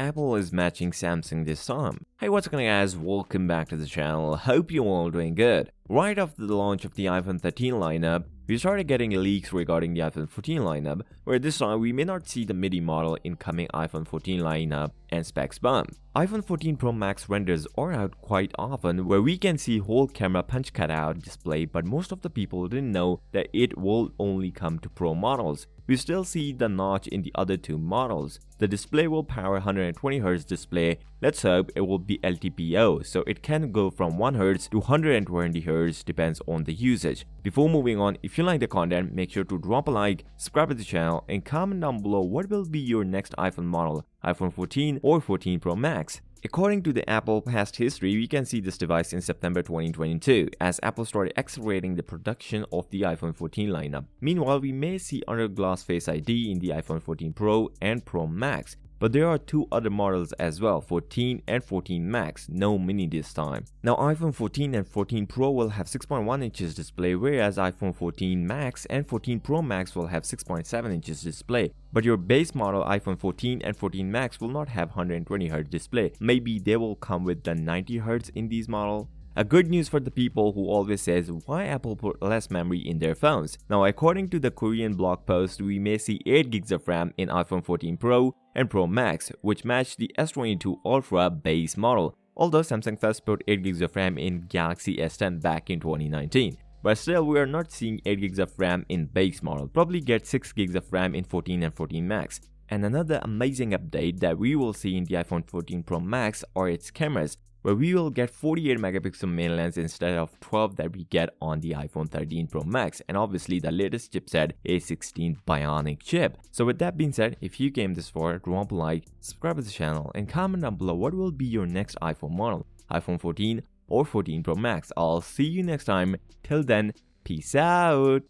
Apple is matching Samsung this time. Hey, what's going on guys, welcome back to the channel. Hope you're all doing good. Right after the launch of the iPhone 13 lineup, we started getting leaks regarding the iPhone 14 lineup, where this time we may not see the midi model in coming iPhone 14 lineup and specs bump. iPhone 14 Pro Max renders are out quite often where we can see whole camera punch cutout display, but most of the people didn't know that it will only come to Pro models. We still see the notch in the other two models. The display will power 120Hz display. Let's hope it will be LTPO, so it can go from 1Hz to 120Hz, depends on the usage. Before moving on, if you like the content, make sure to drop a like, subscribe to the channel, and comment down below what will be your next iPhone model, iPhone 14 or 14 Pro Max. According to the Apple past history, we can see this device in September 2022 as Apple started accelerating the production of the iPhone 14 lineup. Meanwhile, we may see under glass Face ID in the iPhone 14 Pro and Pro Max. But there are two other models as well, 14 and 14 Max, no mini this time. Now iPhone 14 and 14 Pro will have 6.1 inches display, whereas iPhone 14 Max and 14 Pro Max will have 6.7 inches display. But your base model iPhone 14 and 14 Max will not have 120Hz display. Maybe they will come with the 90Hz in these models. A good news for the people who always says why Apple put less memory in their phones. Now according to the Korean blog post, we may see 8GB of RAM in iPhone 14 Pro and Pro Max, which match the S22 Ultra base model, although Samsung first put 8GB of RAM in Galaxy S10 back in 2019. But still, we are not seeing 8GB of RAM in base model, probably get 6GB of RAM in 14 and 14 Max. And another amazing update that we will see in the iPhone 14 Pro Max are its cameras, where we will get 48 megapixel main lens instead of 12 that we get on the iPhone 13 Pro Max, and obviously the latest chipset A16 Bionic chip. So with that being said, if you came this far, drop a like, subscribe to the channel, and comment down below what will be your next iPhone model, iPhone 14 or 14 Pro Max. I'll see you next time. Till then, peace out.